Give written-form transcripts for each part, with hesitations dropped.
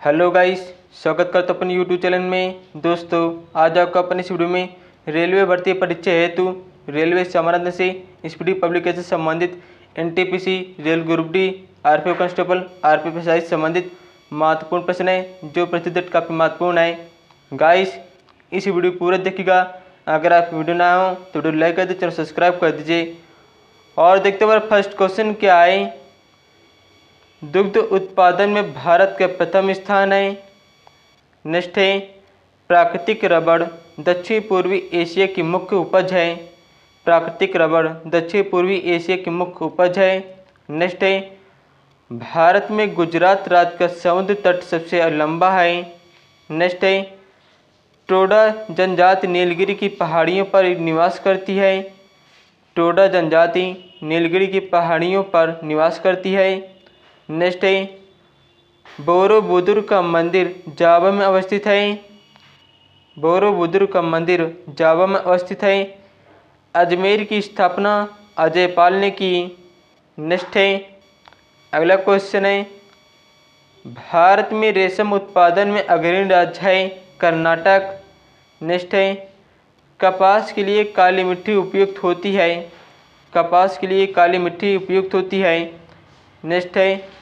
Hello guys, स्वागत करता हूं अपने यूट्यूब चैनल में। दोस्तों, आज आपको अपन इस वीडियो में रेलवे भर्ती परीक्षा हेतु रेलवे समारांत से स्पीडी पब्लिकेशन से संबंधित NTPC, rail group D, RPO constable, RPO SI से संबंधित महत्वपूर्ण प्रश्न है जो प्रतिशत काफ़ी महत्वपूर्ण है। गाइस, इस वीडियो पूरा देखिएगा। अगर आप वीडियो ना हो तो वीडियो लाइक कर दीजिए, चैनल सब्सक्राइब कर दीजिए। और देखते हुए फर्स्ट क्वेश्चन क्या है। दुग्ध उत्पादन में भारत का प्रथम स्थान है। नेक्स्ट है, प्राकृतिक रबड़ दक्षिण पूर्वी एशिया की मुख्य उपज है। प्राकृतिक रबड़ दक्षिण पूर्वी एशिया की मुख्य उपज है। नेक्स्ट है, भारत में गुजरात राज्य का समुद्र तट सबसे लंबा है। नेक्स्ट है, टोडा जनजाति नीलगिरी की पहाड़ियों पर निवास करती है। टोडा जनजाति नीलगिरी की पहाड़ियों पर निवास करती है। नेक्स्ट है, बोरोबुदुर का मंदिर जावा में अवस्थित है। बोरोबुदुर का मंदिर जावा में अवस्थित है। अजमेर की स्थापना अजयपाल ने की। नेक्स्ट है, अगला क्वेश्चन है, भारत में रेशम उत्पादन में अग्रणी राज्य है कर्नाटक। नेक्स्ट है, कपास के लिए काली मिट्टी उपयुक्त होती है। कपास के लिए काली मिट्टी उपयुक्त होती है। नेक्स्ट है,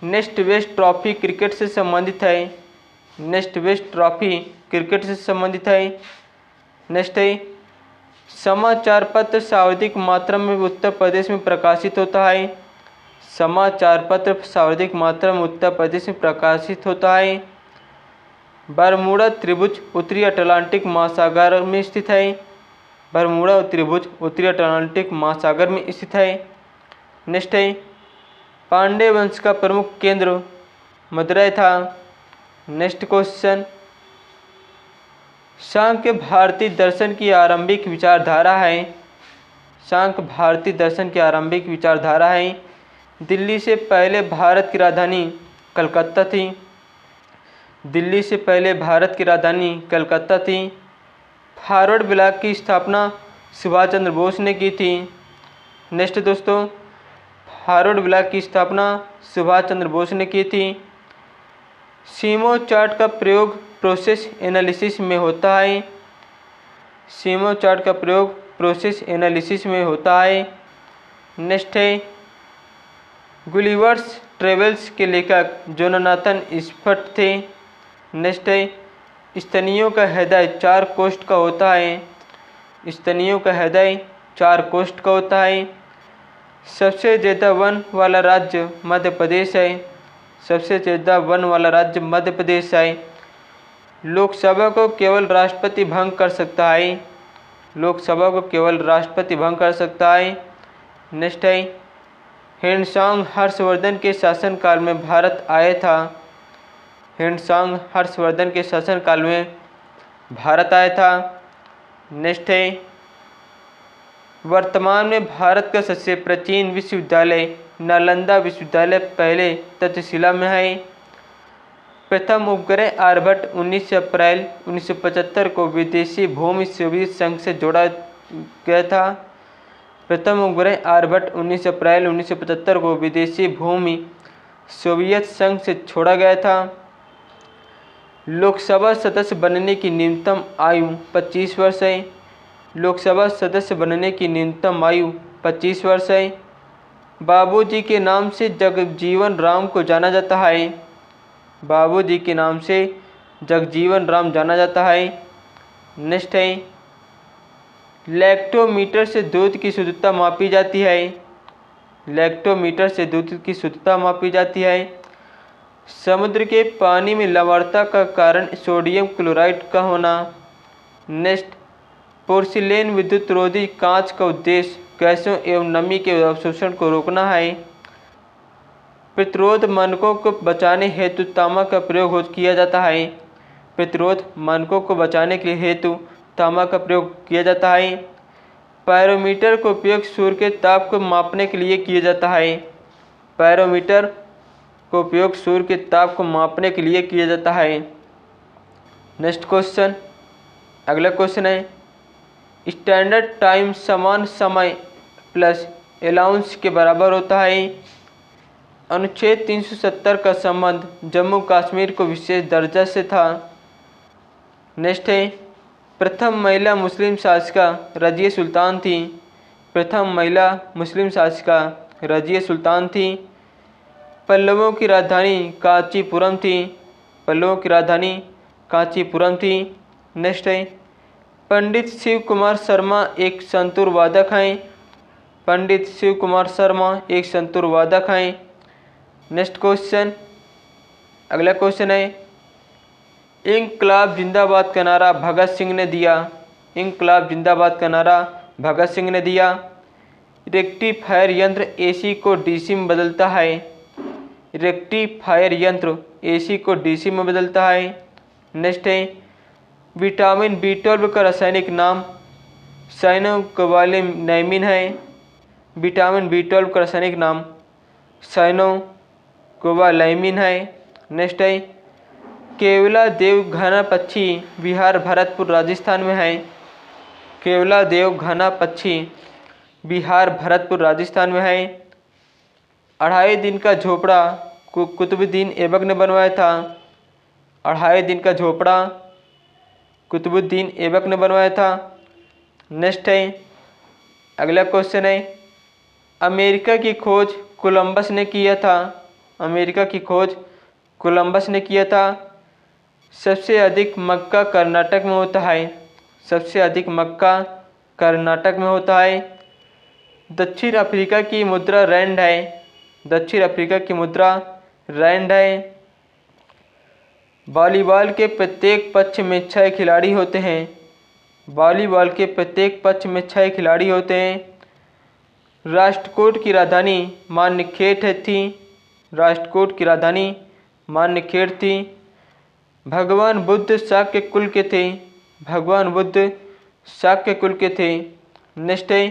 नेक्स्ट वेस्ट ट्रॉफी क्रिकेट से संबंधित है। नेक्स्ट वेस्ट ट्रॉफी क्रिकेट से संबंधित है। नेक्स्ट है, समाचार पत्र सर्वाधिक मात्रा में उत्तर प्रदेश में प्रकाशित होता है। समाचार पत्र सर्वाधिक मात्रा में उत्तर प्रदेश में प्रकाशित होता है। बरमूडा त्रिभुज उत्तरी अटलांटिक महासागर में स्थित है। बरमूडा त्रिभुज उत्तरी अटलांटिक महासागर में स्थित है। नेक्स्ट है, पांड्य वंश का प्रमुख केंद्र मदुरै था। नेक्स्ट क्वेश्चन, सांख्य भारतीय दर्शन की आरंभिक विचारधारा है। सांख्य भारतीय दर्शन की आरंभिक विचारधारा है। दिल्ली से पहले भारत की राजधानी कलकत्ता थी। दिल्ली से पहले भारत की राजधानी कलकत्ता थी। फॉरवर्ड ब्लॉक की स्थापना सुभाष चंद्र बोस ने की थी। नेक्स्ट दोस्तों, फॉरवर्ड ब्लॉक की स्थापना सुभाष चंद्र बोस ने की थी। सीमो चार्ट का प्रयोग प्रोसेस एनालिसिस में होता है। सीमो चार्ट का प्रयोग प्रोसेस एनालिसिस में होता है। नेक्स्ट है, गुलिवर्स ट्रेवल्स के लेखक जोनाथन स्विफ्ट थे। नेक्स्ट है, स्तनियों का हृदय 4 कोष्ठ का होता है। स्तनियों का हृदय 4 कोष्ठ का होता है। सबसे ज़्यादा वन वाला राज्य मध्य प्रदेश है। सबसे ज़्यादा वन वाला राज्य मध्य प्रदेश है। लोकसभा को केवल राष्ट्रपति भंग कर सकता है। लोकसभा को केवल राष्ट्रपति भंग कर सकता है। नेक्स्ट है, हिंडसांग हर्षवर्धन के शासनकाल में भारत आया था। हिंडसांग हर्षवर्धन के शासनकाल में भारत आया था। नेक्स्ट है, वर्तमान में भारत का सबसे प्राचीन विश्वविद्यालय नालंदा विश्वविद्यालय पहले तक्षशिला में है। प्रथम उपग्रह आर्यभट्ट 19 अप्रैल 1975 को विदेशी भूमि सोवियत संघ से जोड़ा गया था। प्रथम उपग्रह आर्यभट्ट 19 अप्रैल 1975 को विदेशी भूमि सोवियत संघ से छोड़ा गया था। लोकसभा सदस्य बनने की न्यूनतम आयु 25 वर्ष है। लोकसभा सदस्य बनने की न्यूनतम आयु 25 वर्ष है। बाबूजी के नाम से जगजीवन राम को जाना जाता है। बाबूजी के नाम से जगजीवन राम जाना जाता है। नेक्स्ट है, लैक्टोमीटर से दूध की शुद्धता मापी जाती है। लैक्टोमीटर से दूध की शुद्धता मापी जाती है। समुद्र के पानी में लवणता का कारण सोडियम क्लोराइड का होना। नेक्स्ट, पोर्सिलेन विद्युत रोधी कांच का उद्देश्य गैसों एवं नमी के अवशोषण को रोकना है। प्रतिरोध मानकों को बचाने हेतु तांबा का प्रयोग किया जाता है। प्रतिरोध मानकों को बचाने के हेतु तांबा का प्रयोग किया जाता है। पायरोमीटर का उपयोग सूर्य के ताप को मापने के लिए किया जाता है। पायरोमीटर का उपयोग सूर्य के ताप को मापने के लिए किया जाता है। नेक्स्ट क्वेश्चन, अगला क्वेश्चन है, स्टैंडर्ड टाइम समान समय प्लस अलाउंस के बराबर होता है। अनुच्छेद 370 का संबंध जम्मू कश्मीर को विशेष दर्जा से था। नेक्स्ट है, प्रथम महिला मुस्लिम शासिका रजिया सुल्तान थी। प्रथम महिला मुस्लिम शासिका रजिया सुल्तान थी। पल्लवों की राजधानी कांचीपुरम थी। पल्लवों की राजधानी कांचीपुरम थी। नेक्स्ट है, पंडित शिव कुमार शर्मा एक संतूर वादक हैं। पंडित शिव कुमार शर्मा एक संतूर वादक हैं। नेक्स्ट क्वेश्चन, अगला क्वेश्चन है, इंकलाब जिंदाबाद का नारा भगत सिंह ने दिया। इंकलाब जिंदाबाद का नारा भगत सिंह ने दिया। रेक्टिफायर यंत्र एसी को डीसी में बदलता है। रेक्टिफायर यंत्र एसी को डीसी में बदलता है। नेक्स्ट है, विटामिन B12 का रासायनिक नाम साइनोकोबालेमिन है। विटामिन B12 का रासायनिक नाम साइनोकोबालेमिन है। नेक्स्ट है, केवला देव घना पक्षी बिहार भरतपुर राजस्थान में है। केवला देव घना पक्षी बिहार भरतपुर राजस्थान में है। 2.5 दिन का झोपड़ा कुतुबुद्दीन ऐबक ने बनवाया था। 2.5 दिन का झोपड़ा कुतुबुद्दीन ऐबक ने बनवाया था। नेक्स्ट है, अगला क्वेश्चन है, अमेरिका की खोज कोलंबस ने किया था। अमेरिका की खोज कोलंबस ने किया था। सबसे अधिक मक्का कर्नाटक में होता है। सबसे अधिक मक्का कर्नाटक में होता है। दक्षिण अफ्रीका की मुद्रा रैंड है। दक्षिण अफ्रीका की मुद्रा रैंड है। वॉलीबॉल के प्रत्येक पक्ष में 6 खिलाड़ी होते हैं। वॉलीबॉल के प्रत्येक पक्ष में 6 खिलाड़ी होते हैं। राष्ट्रकूट की राजधानी मान्यखेड़ थी। राष्ट्रकूट की राजधानी मान्यखेड़ थी। भगवान बुद्ध शाक्य कुल के थे। भगवान बुद्ध शाक्य कुल के थे। नेक्स्ट है,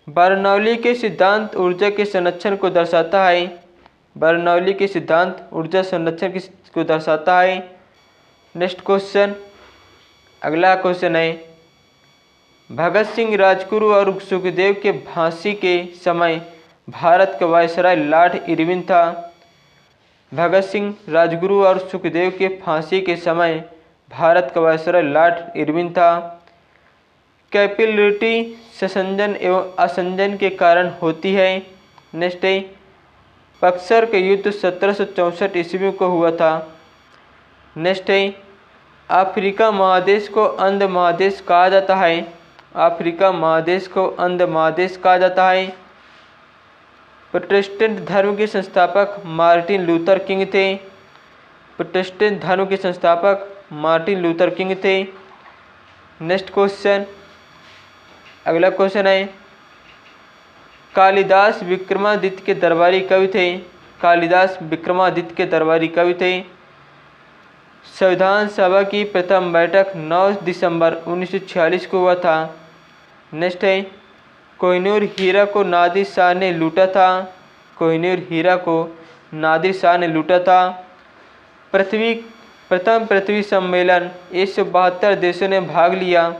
बर्नौली के सिद्धांत ऊर्जा के संरक्षण को दर्शाता है। बर्नौली के सिद्धांत ऊर्जा संरक्षण को दर्शाता है। नेक्स्ट क्वेश्चन, अगला क्वेश्चन है, भगत सिंह राजगुरु और सुखदेव के फांसी के समय भारत का वायसराय लॉर्ड इरविन था। भगत सिंह राजगुरु और सुखदेव के फांसी के समय भारत का वायसराय लॉर्ड इरविन था। कैपिलरिटी संजन एवं असंजन के कारण होती है। नेक्स्ट है, बक्सर का युद्ध 1764 ईस्वी को हुआ था। नेक्स्ट है, अफ्रीका महादेश को अंध महादेश कहा जाता है। अफ्रीका महादेश को अंध महादेश कहा जाता है। प्रोटेस्टेंट धर्म के संस्थापक मार्टिन लूथर किंग थे। प्रोटेस्टेंट धर्म के संस्थापक मार्टिन लूथर किंग थे। नेक्स्ट क्वेश्चन, अगला क्वेश्चन है, कालिदास विक्रमादित्य के दरबारी कवि थे। कालिदास विक्रमादित्य के दरबारी कवि थे। संविधान सभा की प्रथम बैठक 9 दिसंबर 1946 को हुआ था। नेक्स्ट है, कोहिनूर हीरा को नादिर शाह ने लूटा था। कोहिनूर हीरा को नादिर शाह ने लूटा था। प्रथम पृथ्वी सम्मेलन 172 देशों ने भाग लिया।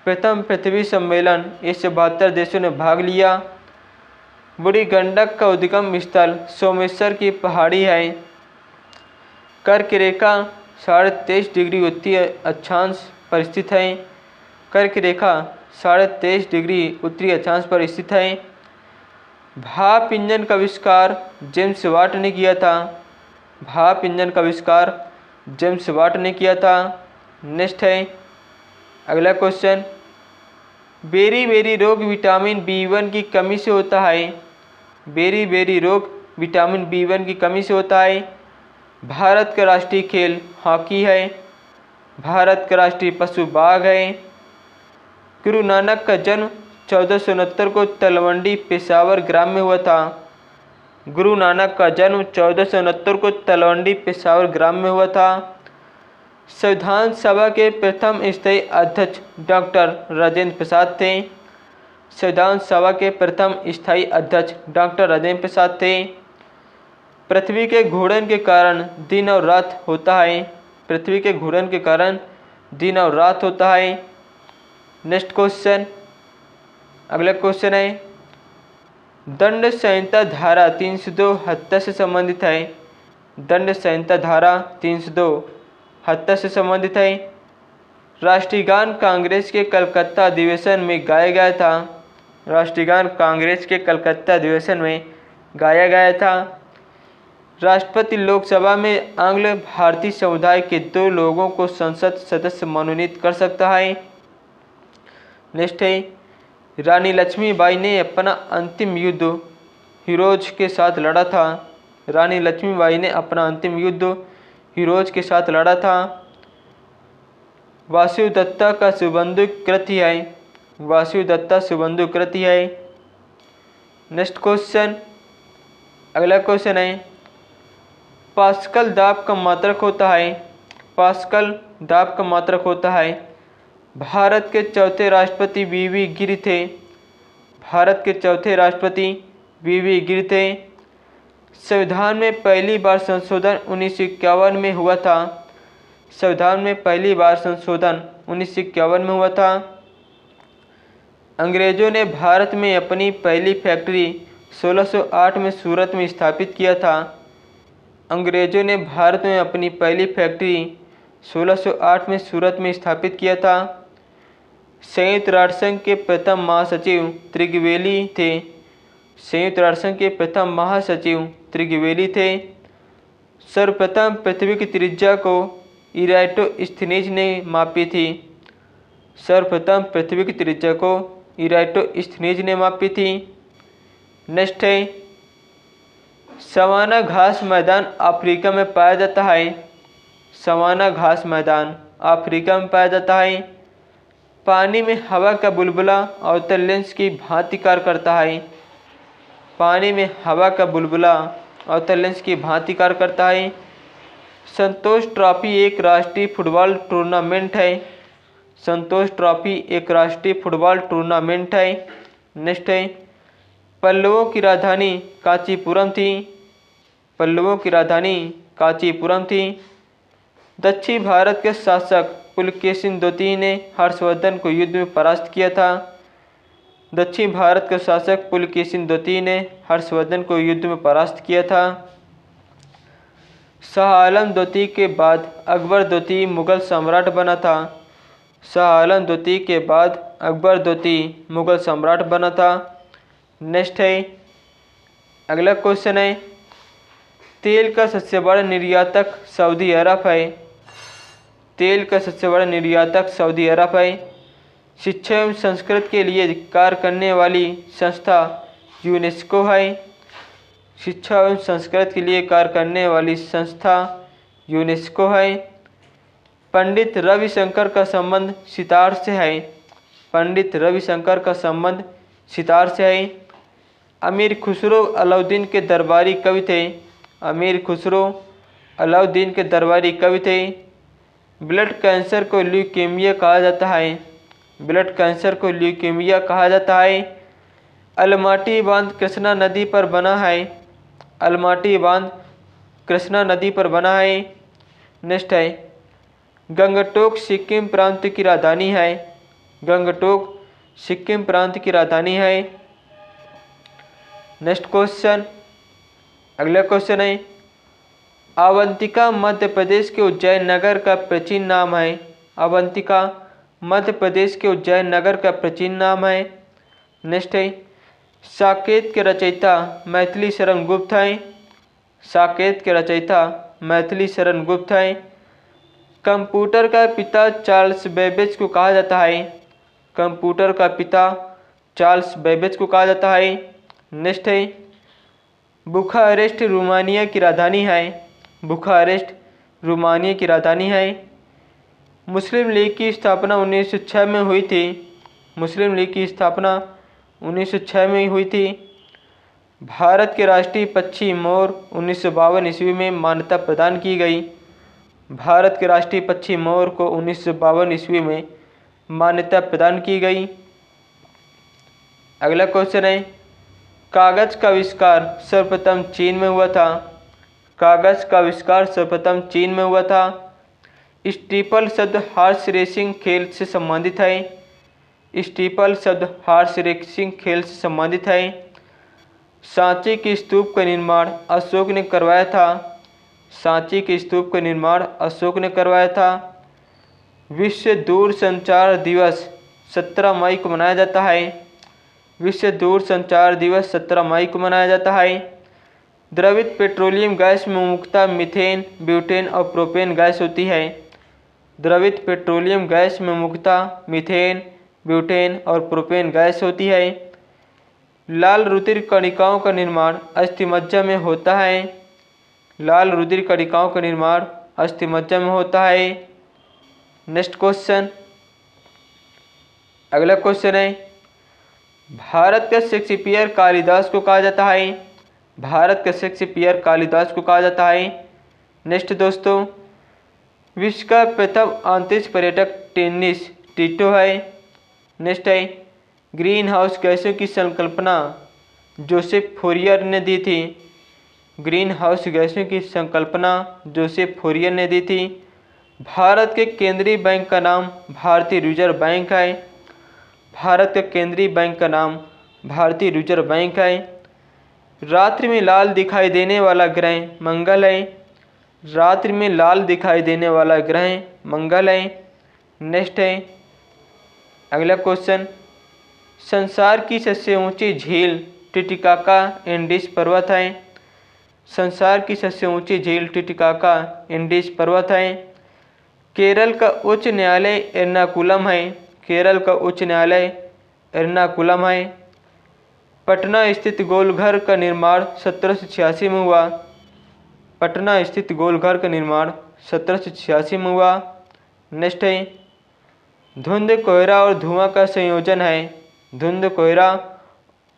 प्रथम पृथ्वी सम्मेलन 172 देशों ने भाग लिया। बूढ़ी गंडक का उद्गम स्थल सोमेश्वर की पहाड़ी है। कर्क रेखा 23.5 डिग्री उत्तरी अक्षांश पर स्थित है। कर्क रेखा 23.5 डिग्री उत्तरी अक्षांश पर स्थित है। भाप इंजन का आविष्कार जेम्स वाट ने किया था। भाप इंजन का आविष्कार जेम्स वाट ने किया था। नेक्स्ट है, अगला क्वेश्चन, बेरी रोग विटामिन B1 की कमी से होता है। बेरी रोग विटामिन B1 की कमी से होता है। भारत का राष्ट्रीय खेल हॉकी है। भारत का राष्ट्रीय पशु बाघ है। गुरु नानक का जन्म 1469 को तलवंडी पेशावर ग्राम में हुआ था। गुरु नानक का जन्म 1469 को तलवंडी पेशावर ग्राम में हुआ था। संविधान सभा के प्रथम स्थायी अध्यक्ष डॉक्टर राजेंद्र प्रसाद थे। संविधान सभा के प्रथम स्थायी अध्यक्ष डॉक्टर राजेंद्र प्रसाद थे। पृथ्वी के घूर्णन के कारण दिन और रात होता है। पृथ्वी के घूर्णन के कारण दिन और रात होता है। नेक्स्ट क्वेश्चन, अगला क्वेश्चन है, दंड संहिता धारा 302 हत्या से संबंधित है। दंड संहिता धारा 302 हत्या से संबंधित है। राष्ट्रीय गान कांग्रेस के कलकत्ता अधिवेशन में गाया गया था। राष्ट्रीय गान कांग्रेस के कलकत्ता अधिवेशन में गाया गया था। राष्ट्रपति लोकसभा में आंग्ल भारतीय समुदाय के 2 लोगों को संसद सदस्य मनोनीत कर सकता है। नेक्स्ट है, रानी लक्ष्मीबाई ने अपना अंतिम युद्ध हिरोज के साथ लड़ा था। रानी लक्ष्मीबाई ने अपना अंतिम युद्ध हिरोज के साथ लड़ा था। वासुदत्ता का सुबंधु कृति है। वासुदत्ता सुबंधु कृति है। नेक्स्ट क्वेश्चन, अगला क्वेश्चन है, पास्कल दाब का मात्रक होता है। पास्कल दाब का मात्रक होता है। भारत के चौथे राष्ट्रपति वीवी गिरि थे। भारत के चौथे राष्ट्रपति वीवी गिरि थे। संविधान में पहली बार संशोधन 1951 में हुआ था। संविधान में पहली बार संशोधन 1951 में हुआ था। अंग्रेजों ने भारत में अपनी पहली फैक्ट्री 1608 में सूरत में स्थापित किया था। अंग्रेजों ने भारत में अपनी पहली फैक्ट्री 1608 में सूरत में स्थापित किया था। संयुक्त राष्ट्र संघ के प्रथम महासचिव त्रिगवेली थे। संयुक्त राष्ट्र संघ के प्रथम महासचिव त्रिगवेली थे। सर्वप्रथम पृथ्वी की त्रिज्या को इराटोस्थेनीज ने मापी थी। सर्वप्रथम पृथ्वी की त्रिज्या को इराटोस्थेनीज ने मापी थी। नेक्स्ट है, सवाना घास मैदान अफ्रीका में पाया जाता है। सवाना घास मैदान अफ्रीका में पाया जाता है। पानी में हवा का बुलबुला अवतल लेंस की भांति कार्य करता है। पानी में हवा का बुलबुला अवतल लेंस की भांति कार्य करता है। संतोष ट्रॉफी एक राष्ट्रीय फुटबॉल टूर्नामेंट है। संतोष ट्रॉफी एक राष्ट्रीय फुटबॉल टूर्नामेंट है। नेक्स्ट है, पल्लवों की राजधानी कांचीपुरम थी। पल्लवों की राजधानी कांचीपुरम थी। दक्षिण भारत के शासक पुलकेशिन द्वितीय ने हर्षवर्धन को युद्ध में परास्त किया था। दक्षिण भारत के शासक पुलकेशिन द्वितीय ने हर्षवर्धन को युद्ध में परास्त किया था। शाह आलम द्वितीय के बाद अकबर द्वितीय मुगल सम्राट बना था। शाह आलम द्वितीय के बाद अकबर द्वितीय मुगल सम्राट बना था। नेक्स्ट है, अगला क्वेश्चन है, तेल का सबसे बड़ा निर्यातक सऊदी अरब है। तेल का सबसे बड़ा निर्यातक सऊदी अरब है। शिक्षा एवं संस्कृति के लिए कार्य करने वाली संस्था यूनेस्को है। शिक्षा एवं संस्कृति के लिए कार्य करने वाली संस्था यूनेस्को है। पंडित रविशंकर का संबंध सितार से है। पंडित रविशंकर का संबंध सितार से है। अमीर खुसरो अलाउद्दीन के दरबारी कवि थे। अमीर खुसरो अलाउद्दीन के दरबारी कवि थे। ब्लड कैंसर को ल्यूकेमिया कहा जाता है। ब्लड कैंसर को ल्यूकेमिया कहा जाता है। अलमाटी बांध कृष्णा नदी पर बना है। अलमाटी बांध कृष्णा नदी पर बना है। नेक्स्ट है, गंगटोक सिक्किम प्रांत की राजधानी है। गंगटोक सिक्किम प्रांत की राजधानी है। नेक्स्ट क्वेश्चन, अगला क्वेश्चन है, अवंतिका मध्य प्रदेश के उज्जैन नगर का प्राचीन नाम है। अवंतिका मध्य प्रदेश के उज्जैन नगर का प्राचीन नाम है। नेक्स्ट है, साकेत के रचयिता मैथिली शरण गुप्त हैं। साकेत के रचयिता मैथिली शरण गुप्त हैं। कंप्यूटर का पिता चार्ल्स बेबेज को कहा जाता है। कंप्यूटर का पिता चार्ल्स बेबेज को कहा जाता है। नेक्स्ट है, बुखारेस्ट रोमानिया की राजधानी है। बुखारेस्ट रोमानिया की राजधानी है। मुस्लिम लीग की स्थापना 1906 में हुई थी। मुस्लिम लीग की स्थापना 1906 में हुई थी। भारत के राष्ट्रीय पक्षी मोर 1952 ईस्वी में मान्यता प्रदान की गई। भारत के राष्ट्रीय पक्षी मोर को 1952 ईस्वी में मान्यता प्रदान की गई। अगला क्वेश्चन है, कागज का आविष्कार सर्वप्रथम चीन में हुआ था। कागज का आविष्कार सर्वप्रथम चीन में हुआ था। स्टीपल शब्द हॉर्स रेसिंग खेल से संबंधित है। स्टीपल शब्द हॉर्स रेसिंग खेल से संबंधित है। सांची के स्तूप का निर्माण अशोक ने करवाया था। सांची के स्तूप का निर्माण अशोक ने करवाया था। विश्व दूरसंचार दिवस 17 मई को मनाया जाता है। विश्व दूरसंचार दिवस 17 मई को मनाया जाता है। द्रवित पेट्रोलियम गैस में मुख्यतः मीथेन, ब्यूटेन और प्रोपेन गैस होती है। द्रवित पेट्रोलियम गैस में मुख्यतः मीथेन, ब्यूटेन और प्रोपेन गैस होती है। लाल रुधिर कणिकाओं का निर्माण अस्थिमज्जा में होता है। लाल रुधिर कणिकाओं का निर्माण अस्थिमज्जा में होता है। नेक्स्ट क्वेश्चन, अगला क्वेश्चन है, भारत का शेक्सपियर कालिदास को कहा जाता है। भारत का शेक्सपियर कालिदास को कहा जाता है। नेक्स्ट दोस्तों, विश्व का प्रथम अंतरिक्ष पर्यटक टेनिस टिटो है। नेक्स्ट है, ग्रीन हाउस गैसों की संकल्पना जोसेफ फोरियर ने दी थी। ग्रीन हाउस गैसों की संकल्पना जोसेफ फोरियर ने दी थी। भारत के केंद्रीय बैंक का नाम भारतीय रिजर्व बैंक है। भारत के केंद्रीय बैंक का नाम भारतीय रिजर्व बैंक है। रात्रि में लाल दिखाई देने वाला ग्रह मंगल है। रात्रि में लाल दिखाई देने वाला ग्रह मंगल है। नेक्स्ट है, अगला क्वेश्चन, संसार की सबसे ऊंची झील टिटिकाका एंडीज पर्वत है। संसार की सबसे ऊंची झील टिटिकाका एंडीज पर्वत है। केरल का उच्च न्यायालय एर्नाकुलम है। केरल का उच्च न्यायालय एर्नाकुलम है। पटना स्थित गोलघर का निर्माण 1786 में हुआ। पटना स्थित गोलघर का निर्माण 1786 में हुआ। नेक्स्ट है, धुंध, कोहरा और धुआं का संयोजन है। धुंध, कोहरा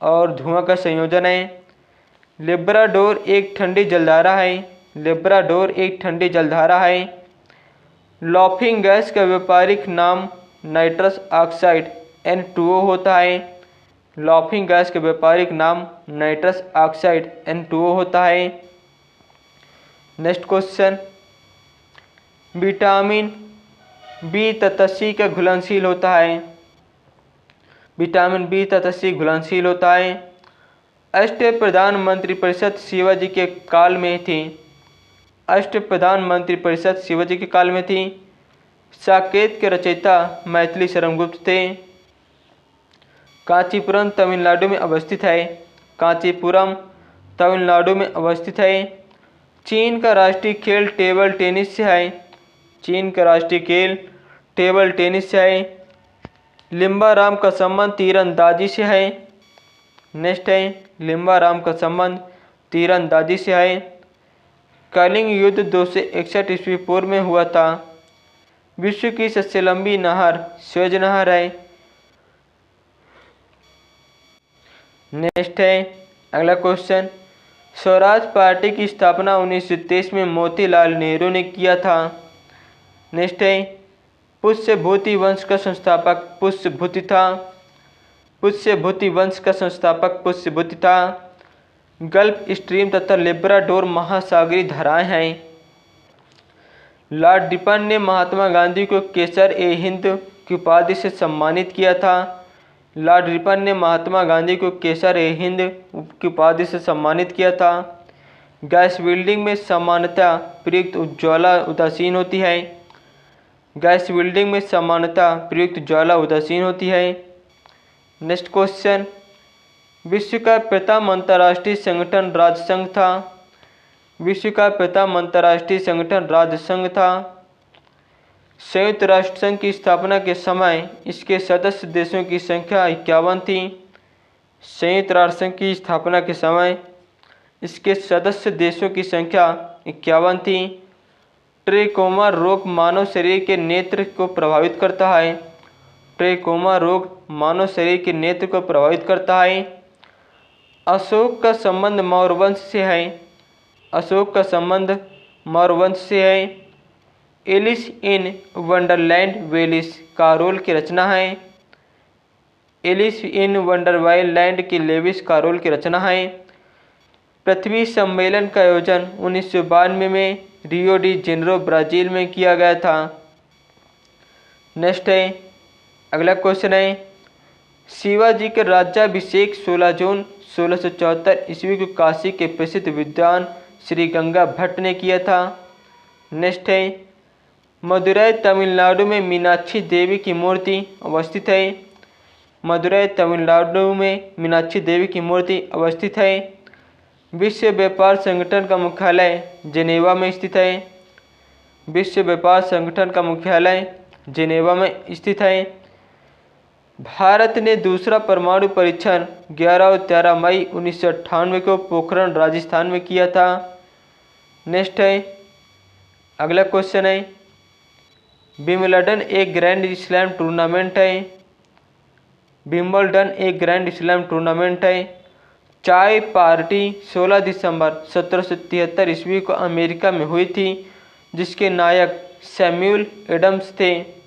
और धुआं का संयोजन है। लेब्राडोर एक ठंडी जलधारा है। लेब्राडोर एक ठंडी जलधारा है। लॉफिंग गैस का व्यापारिक नाम नाइट्रस ऑक्साइड N2O होता है। लॉफिंग गैस का व्यापारिक नाम नाइट्रस ऑक्साइड N2O होता है। नेक्स्ट क्वेश्चन, विटामिन बी तथा सी का घुलनशील होता है। विटामिन बी तथा सी घुलनशील होता है। अष्टप्रधान मंत्रिपरिषद शिवाजी के काल में थी। अष्टप्रधान मंत्रिपरिषद शिवाजी के काल में थी। साकेत के रचयिता मैथिली शरणगुप्त थे। कांचीपुरम तमिलनाडु में अवस्थित है। कांचीपुरम तमिलनाडु में अवस्थित है। चीन का राष्ट्रीय खेल टेबल टेनिस से है। चीन का राष्ट्रीय खेल टेबल टेनिस से है। लिम्बाराम का संबंध तीरंदाजी से है। नेक्स्ट है, लिम्बाराम का संबंध तीरंदाजी से है। कलिंग युद्ध 261 ईस्वी पूर्व में हुआ था। विश्व की सबसे लंबी नहर स्वेज नहर है। नेक्स्ट है, अगला क्वेश्चन, स्वराज पार्टी की स्थापना 1923 में मोतीलाल नेहरू ने किया था। नेक्स्ट है, पुष्यभूति वंश का संस्थापक पुष्यभूति था। पुष्यभूति वंश का संस्थापक पुष्यभूति था। गल्फ स्ट्रीम तथा लेब्राडोर महासागरीय धाराएं हैं। लॉर्ड रिपन ने महात्मा गांधी को केसर ए हिंद की उपाधि से सम्मानित किया था। लॉर्ड रिपन ने महात्मा गांधी को केसर ए हिंद की उपाधि से सम्मानित किया था। गैस वेल्डिंग में सामान्यतः प्रयुक्त ज्वाला उदासीन होती है। गैस वेल्डिंग में सामान्यतः प्रयुक्त ज्वाला उदासीन होती है। नेक्स्ट क्वेश्चन, विश्व का प्रथम अंतर्राष्ट्रीय संगठन राष्ट्रसंघ था। विश्व का प्रथम अंतर्राष्ट्रीय संगठन राष्ट्रसंघ था। संयुक्त राष्ट्र संघ की स्थापना के समय इसके सदस्य देशों की संख्या 51 थी। संयुक्त राष्ट्र संघ की स्थापना के समय इसके सदस्य देशों की संख्या 51 थी। ट्रेकोमा रोग मानव शरीर के नेत्र को प्रभावित करता है। ट्रेकोमा रोग मानव शरीर के नेत्र को प्रभावित करता है। अशोक का संबंध मौर्य वंश से है। अशोक का संबंध मौर्य वंश से है। एलिस इन वंडरलैंड वेलिस कारोल की रचना है। एलिस इन वंडरलैंड की लेविस कारोल की रचना है। पृथ्वी सम्मेलन का आयोजन 1992 में रियो डी जेनेरो ब्राज़ील में किया गया था। नेक्स्ट है, अगला क्वेश्चन है, शिवाजी का राज्याभिषेक 16 जून 1674 ईस्वी को काशी के प्रसिद्ध विद्वान श्री गंगा भट्ट ने किया था। नेक्स्ट है मदुरै तमिलनाडु में मीनाक्षी देवी की मूर्ति अवस्थित है। मदुरै तमिलनाडु में मीनाक्षी देवी की मूर्ति अवस्थित है। विश्व व्यापार संगठन का मुख्यालय जेनेवा में स्थित है। विश्व व्यापार संगठन का मुख्यालय जेनेवा में स्थित है। भारत ने दूसरा परमाणु परीक्षण 11 और 13 मई 1998 को पोखरण राजस्थान में किया था। नेक्स्ट है अगला क्वेश्चन है विंबलडन एक ग्रैंड स्लैम टूर्नामेंट है। विंबलडन एक ग्रैंड स्लैम टूर्नामेंट है। चाय पार्टी 16 दिसंबर 1773 ईस्वी को अमेरिका में हुई थी, जिसके नायक सैमुअल एडम्स थे।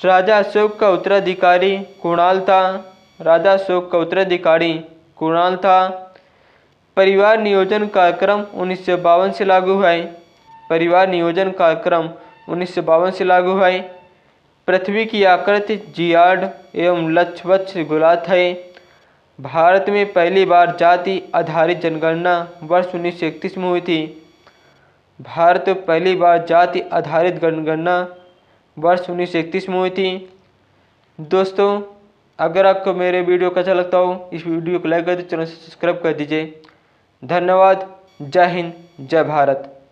राजा अशोक का उत्तराधिकारी कुणाल था। राजा अशोक का उत्तराधिकारी कुणाल था। परिवार नियोजन कार्यक्रम 1952 से लागू है। परिवार नियोजन कार्यक्रम 1952 से लागू है। पृथ्वी की आकृति जियार्ड एवं लक्षवक्ष गोलार्ध है। भारत में पहली बार जाति आधारित जनगणना वर्ष 1931 में हुई थी। भारत में पहली बार जाति आधारित जनगणना वर्ष 1931 में हुई थी। दोस्तों, अगर आपको मेरे वीडियो का अच्छा लगता हो इस वीडियो को लाइक कर दीजिए, चैनल से सब्सक्राइब कर दीजिए। धन्यवाद। जय हिंद, जय भारत।